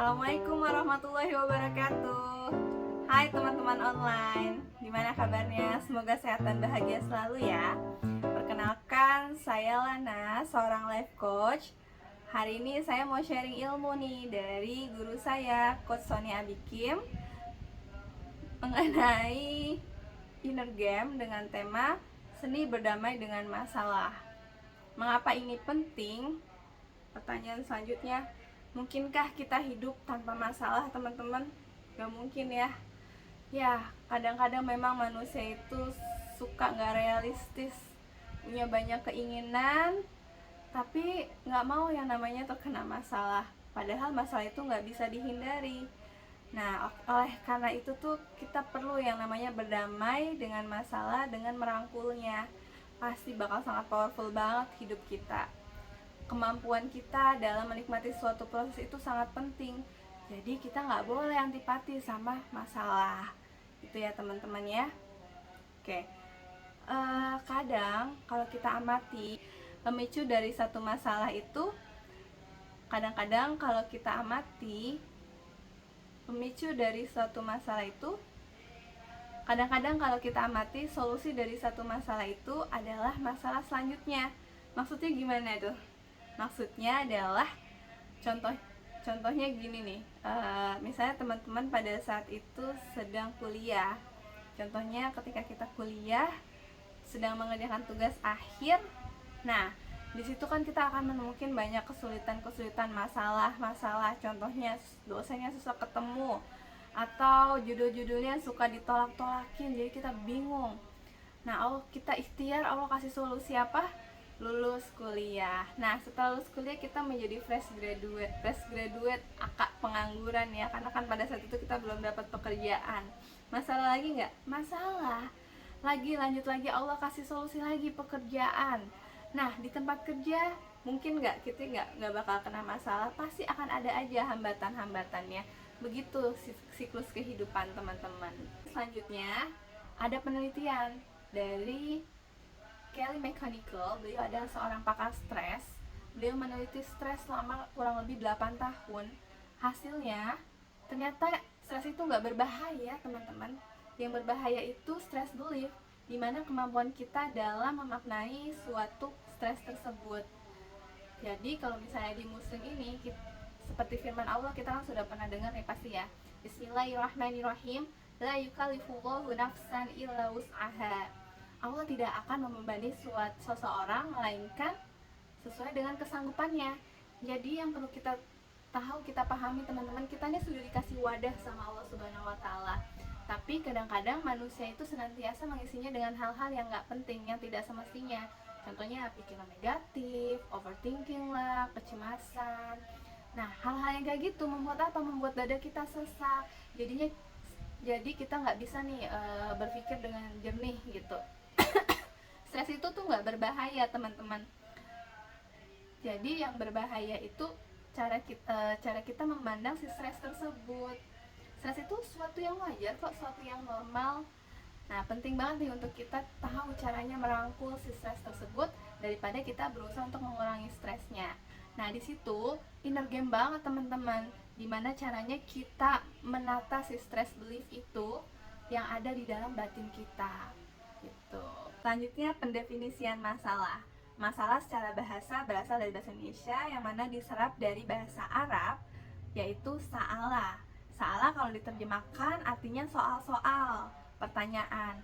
Assalamualaikum warahmatullahi wabarakatuh. Hai teman-teman online, gimana kabarnya? Semoga sehat dan bahagia selalu ya. Perkenalkan, saya Lana, seorang life coach. Hari ini saya mau sharing ilmu nih dari guru saya, Coach Sonia Abikim, mengenai inner game dengan tema seni berdamai dengan masalah. Mengapa ini penting? Pertanyaan selanjutnya, mungkinkah kita hidup tanpa masalah, teman-teman? Gak mungkin ya. Ya, kadang-kadang memang manusia itu suka gak realistis, punya banyak keinginan, tapi gak mau yang namanya terkena masalah. Padahal masalah itu gak bisa dihindari. Nah, oleh karena itu tuh kita perlu yang namanya berdamai dengan masalah, dengan merangkulnya. Pasti bakal sangat powerful banget hidup kita. Kemampuan kita dalam menikmati suatu proses itu sangat penting. Jadi kita nggak boleh antipati sama masalah. Itu ya teman-teman ya. Oke. Kadang kalau kita amati pemicu dari satu masalah itu, kadang-kadang kalau kita amati pemicu dari suatu masalah itu, kadang-kadang kalau kita amati solusi dari satu masalah itu adalah masalah selanjutnya. Maksudnya gimana tuh? Maksudnya adalah contohnya gini nih, misalnya teman-teman pada saat itu sedang kuliah. Contohnya ketika kita kuliah sedang mengerjakan tugas akhir. Nah, di situ kan kita akan menemukan banyak kesulitan-kesulitan, masalah-masalah. Contohnya dosennya susah ketemu, atau judul-judulnya suka ditolak-tolakin, jadi kita bingung. Nah, kita ikhtiar, Allah kasih solusi apa? Lulus kuliah. Nah, setelah lulus kuliah kita menjadi fresh graduate, akak pengangguran ya, karena kan pada saat itu kita belum dapat pekerjaan. Masalah lagi nggak? Masalah. Lanjut lagi, Allah kasih solusi lagi, pekerjaan. Nah, di tempat kerja mungkin kita nggak bakal kena masalah, pasti akan ada aja hambatan-hambatannya. Begitu siklus kehidupan teman-teman. Selanjutnya ada penelitian dari Kelly McConigal. Beliau adalah seorang pakar stres. Beliau meneliti stres selama kurang lebih 8 tahun. Hasilnya ternyata stres itu nggak berbahaya, teman-teman. Yang berbahaya itu stress belief, dimana kemampuan kita dalam memaknai suatu stres tersebut. Jadi kalau misalnya di muslim ini seperti firman Allah, kita kan sudah pernah dengar nih pasti ya. Bismillahirrahmanirrahim. La yukallifullahu nafsan illa wus'aha. Allah tidak akan membebani seseorang melainkan sesuai dengan kesanggupannya. Jadi yang perlu kita tahu, kita pahami teman-teman, kita ini sudah dikasih wadah sama Allah Subhanahu wa Ta'ala. Tapi kadang-kadang manusia itu senantiasa mengisinya dengan hal-hal yang nggak penting, yang tidak semestinya. Contohnya pikiran negatif, overthinking lah, kecemasan. Nah, hal-hal yang kayak gitu membuat apa? Membuat dada kita sesak. Jadi kita nggak bisa nih berpikir dengan jernih gitu. Stres itu tuh nggak berbahaya, teman-teman. Jadi yang berbahaya itu cara kita memandang si stres tersebut. Stres itu suatu yang wajar kok, suatu yang normal. Nah, penting banget nih untuk kita tahu caranya merangkul si stres tersebut daripada kita berusaha untuk mengurangi stresnya. Nah, di situ inner game banget teman-teman. Dimana caranya kita menata si stress belief itu yang ada di dalam batin kita. Gitu. Selanjutnya pendefinisian masalah. Masalah secara bahasa berasal dari bahasa Indonesia yang mana diserap dari bahasa Arab, yaitu sa'ala. Sa'ala kalau diterjemahkan artinya soal-soal, pertanyaan.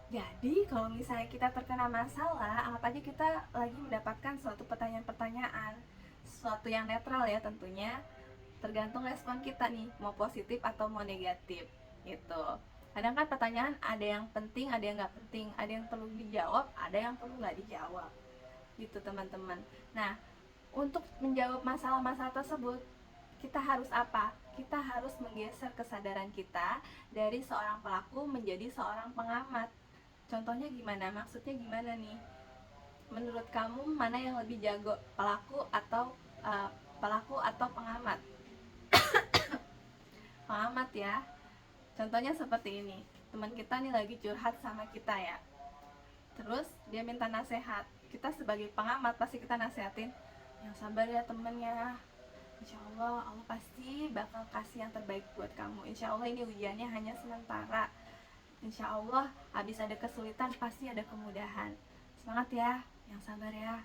Jadi kalau misalnya kita terkena masalah, anggap aja kita lagi mendapatkan suatu pertanyaan-pertanyaan, sesuatu yang netral ya tentunya, tergantung respon kita nih, mau positif atau mau negatif gitu. Kadang kan pertanyaan ada yang penting, ada yang nggak penting, ada yang perlu dijawab, ada yang perlu nggak dijawab gitu teman-teman. Nah, untuk menjawab masalah-masalah tersebut kita harus apa? Kita harus menggeser kesadaran kita dari seorang pelaku menjadi seorang pengamat. Contohnya gimana? Maksudnya gimana nih? Menurut kamu mana yang lebih jago, pelaku atau pengamat? Pengamat ya. Contohnya seperti ini, teman kita nih lagi curhat sama kita ya. Terus dia minta nasihat. Kita sebagai pengamat pasti kita nasihatin, yang sabar ya temennya, Insya Allah, Allah pasti bakal kasih yang terbaik buat kamu. Insya Allah ini ujiannya hanya sementara. Insya Allah habis ada kesulitan pasti ada kemudahan. Semangat ya, yang sabar ya.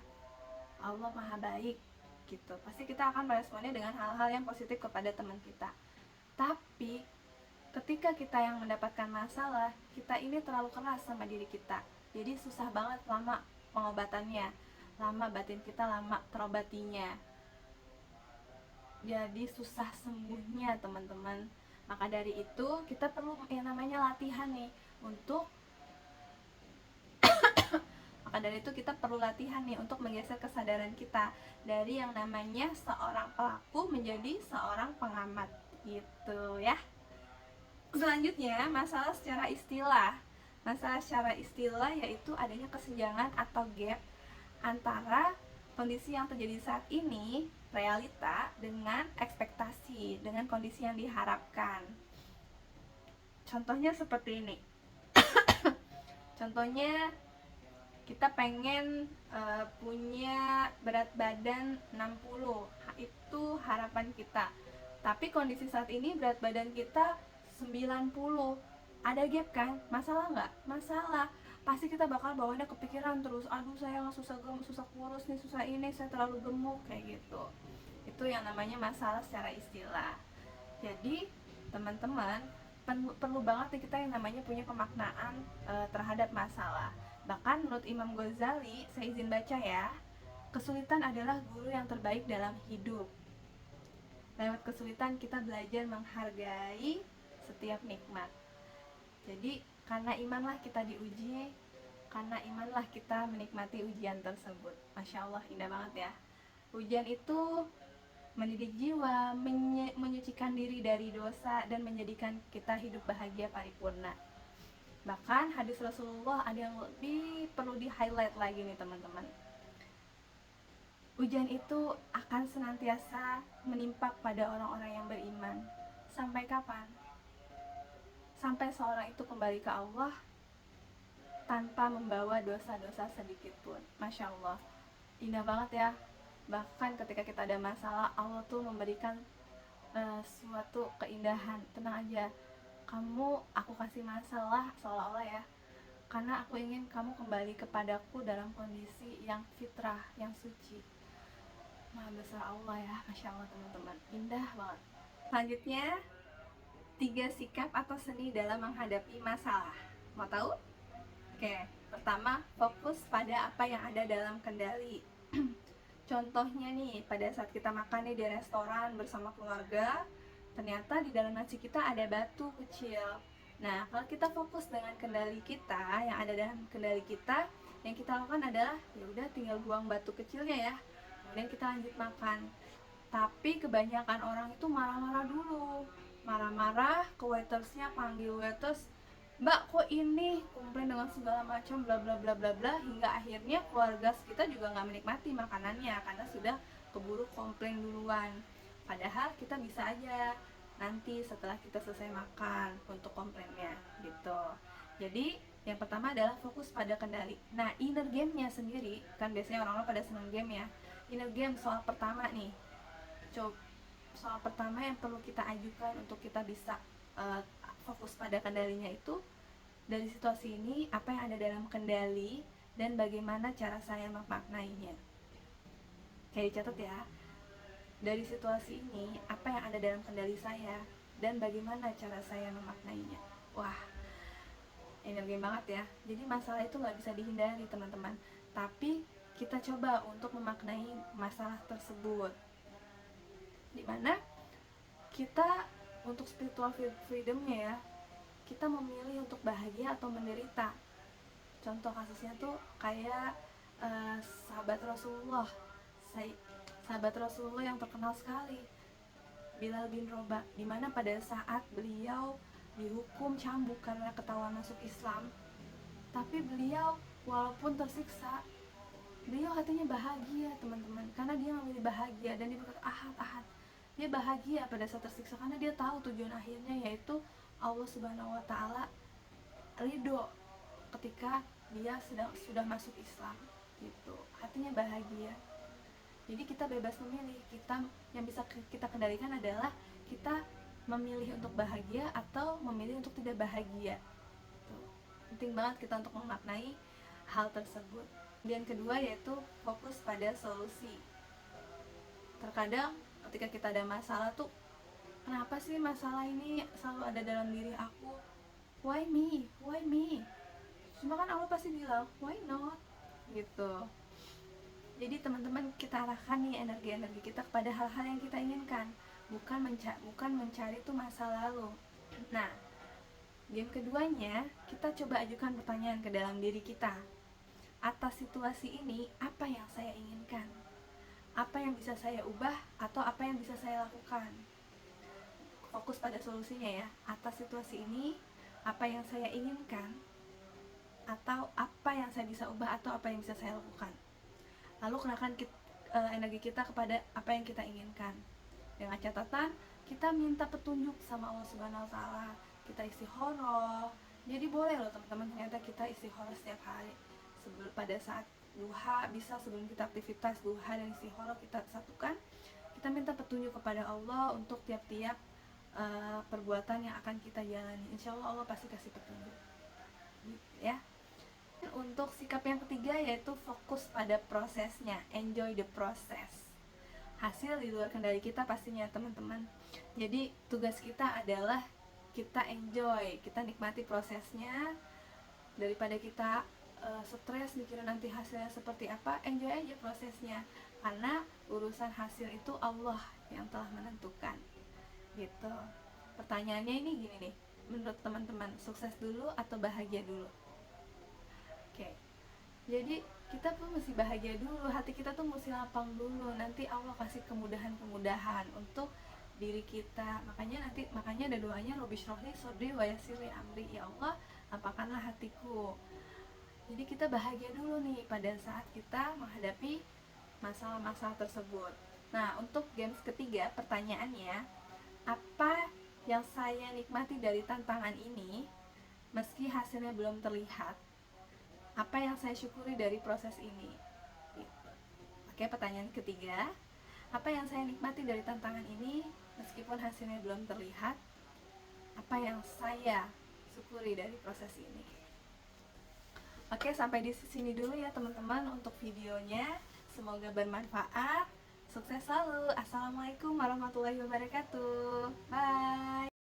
Allah maha baik gitu. Pasti kita akan meresponnya dengan hal-hal yang positif kepada teman kita. Tapi ketika kita yang mendapatkan masalah, kita ini terlalu keras sama diri kita. Jadi susah banget lama pengobatannya, lama batin kita lama terobatinya. Jadi susah sembuhnya teman-teman. Maka dari itu kita perlu yang namanya latihan nih untuk maka dari itu kita perlu latihan nih untuk menggeser kesadaran kita dari yang namanya seorang pelaku menjadi seorang pengamat gitu ya. Selanjutnya masalah secara istilah. Masalah secara istilah yaitu adanya kesenjangan atau gap antara kondisi yang terjadi saat ini, realita, dengan ekspektasi, dengan kondisi yang diharapkan. Contohnya seperti ini. Contohnya kita pengen punya berat badan 60, itu harapan kita. Tapi kondisi saat ini berat badan kita 90. Ada gap kan? Masalah nggak? Masalah. Pasti kita bakal bawaannya kepikiran terus, aduh saya susah kurus nih, susah ini, saya terlalu gemuk kayak gitu. Itu yang namanya masalah secara istilah. Jadi teman-teman perlu banget nih kita yang namanya punya pemaknaan terhadap masalah. Bahkan menurut Imam Ghazali, saya izin baca ya, kesulitan adalah guru yang terbaik dalam hidup. Lewat kesulitan kita belajar menghargai setiap nikmat. Jadi karena imanlah kita diuji, karena imanlah kita menikmati ujian tersebut. Masya Allah, indah banget ya. Ujian itu mendidik jiwa, menyucikan diri dari dosa, dan menjadikan kita hidup bahagia paripurna. Bahkan hadis Rasulullah ada yang lebih perlu di highlight lagi nih teman-teman. Ujian itu akan senantiasa menimpa pada orang-orang yang beriman. Sampai kapan? Sampai seorang itu kembali ke Allah tanpa membawa dosa-dosa sedikit pun. Masya Allah, indah banget ya. Bahkan ketika kita ada masalah, Allah tuh memberikan suatu keindahan. Tenang aja, aku kasih masalah seolah-olah ya, karena aku ingin kamu kembali kepadaku dalam kondisi yang fitrah, yang suci. Maha besar Allah ya, Masya Allah teman-teman, indah banget. Selanjutnya, 3 sikap atau seni dalam menghadapi masalah. Mau tahu? Oke, pertama, fokus pada apa yang ada dalam kendali. Contohnya nih, pada saat kita makan nih di restoran bersama keluarga, ternyata di dalam nasi kita ada batu kecil. Nah, kalau kita fokus dengan kendali kita, yang ada dalam kendali kita, yang kita lakukan adalah ya udah tinggal buang batu kecilnya ya. Kemudian kita lanjut makan. Tapi kebanyakan orang itu marah-marah dulu. Marah-marah ke waitersnya, panggil waiters, "Mbak, kok ini?" komplain dengan segala macam bla bla bla bla bla, hingga akhirnya keluarga kita juga nggak menikmati makanannya karena sudah keburu komplain duluan. Padahal kita bisa aja nanti setelah kita selesai makan untuk komplainnya gitu. Jadi yang pertama adalah fokus pada kendali. Nah, inner game-nya sendiri, kan biasanya orang-orang pada seneng game ya. Inner game soal pertama nih. Soal pertama yang perlu kita ajukan untuk kita bisa fokus pada kendalinya itu, dari situasi ini apa yang ada dalam kendali dan bagaimana cara saya memaknainya. Kayak dicatat ya, dari situasi ini apa yang ada dalam kendali saya dan bagaimana cara saya memaknainya. Wah, energi banget ya. Jadi masalah itu nggak bisa dihindari teman-teman, tapi kita coba untuk memaknai masalah tersebut, dimana kita untuk spiritual freedomnya ya, kita memilih untuk bahagia atau menderita. Contoh kasusnya tuh kayak sahabat Rasulullah, sahabat Rasulullah yang terkenal sekali, Bilal bin Rabah, dimana pada saat beliau dihukum cambuk karena ketahuan masuk Islam, tapi beliau walaupun tersiksa, beliau hatinya bahagia teman-teman, karena dia memilih bahagia dan dia berkata ahad. Dia bahagia pada saat tersiksa karena dia tahu tujuan akhirnya, yaitu Allah Subhanahu wa Ta'ala ridho ketika dia sudah masuk Islam gitu. Hatinya bahagia. Jadi kita bebas memilih. Yang bisa kita kendalikan adalah kita memilih untuk bahagia atau memilih untuk tidak bahagia. Tuh. Penting banget kita untuk memaknai hal tersebut. Kemudian kedua yaitu fokus pada solusi. Terkadang ketika kita ada masalah tuh, kenapa sih masalah ini selalu ada dalam diri aku? Why me? Why me? Cuma kan Allah pasti bilang, why not? Gitu. Jadi teman-teman, kita arahkan nih energi-energi kita kepada hal-hal yang kita inginkan, bukan mencari tuh masa lalu. Nah, game keduanya, kita coba ajukan pertanyaan ke dalam diri kita. Atas situasi ini, apa yang saya inginkan? Apa yang bisa saya ubah atau apa yang bisa saya lakukan? Fokus pada solusinya ya. Atas situasi ini, apa yang saya inginkan atau apa yang saya bisa ubah atau apa yang bisa saya lakukan. Lalu kenakan energi kita kepada apa yang kita inginkan. Dengan catatan, kita minta petunjuk sama Allah Subhanahu wa taala. Kita istikharah. Jadi boleh loh teman-teman, ternyata kita istikharah setiap hari. Pada saat duha, bisa sebelum kita aktivitas duha dan istikharah kita satukan. Kita minta petunjuk kepada Allah untuk tiap-tiap perbuatan yang akan kita jalani. Insya Allah Allah pasti kasih petunjuk. Ya. Untuk sikap yang ketiga yaitu fokus pada prosesnya, enjoy the process. Hasil di luar kendali kita pastinya teman-teman. Jadi tugas kita adalah kita enjoy, kita nikmati prosesnya. Daripada kita stres mikirin nanti hasilnya seperti apa, enjoy aja prosesnya. Karena urusan hasil itu Allah yang telah menentukan. Gitu. Pertanyaannya ini gini nih, menurut teman-teman, sukses dulu atau bahagia dulu? Oke. Jadi kita tuh mesti bahagia dulu, hati kita tuh mesti lapang dulu. Nanti Allah kasih kemudahan-kemudahan untuk diri kita. Makanya ada doanya, Robbi shrahli shodri wa yassir li amri. Ya Allah, lapangkanlah hatiku. Jadi kita bahagia dulu nih pada saat kita menghadapi masalah-masalah tersebut. Nah, untuk games ketiga, pertanyaannya, apa yang saya nikmati dari tantangan ini meski hasilnya belum terlihat? Apa yang saya syukuri dari proses ini? Oke, pertanyaan ketiga, apa yang saya nikmati dari tantangan ini meskipun hasilnya belum terlihat? Apa yang saya syukuri dari proses ini? Oke, sampai di sini dulu ya teman-teman untuk videonya. Semoga bermanfaat. Sukses selalu. Assalamualaikum warahmatullahi wabarakatuh. Bye.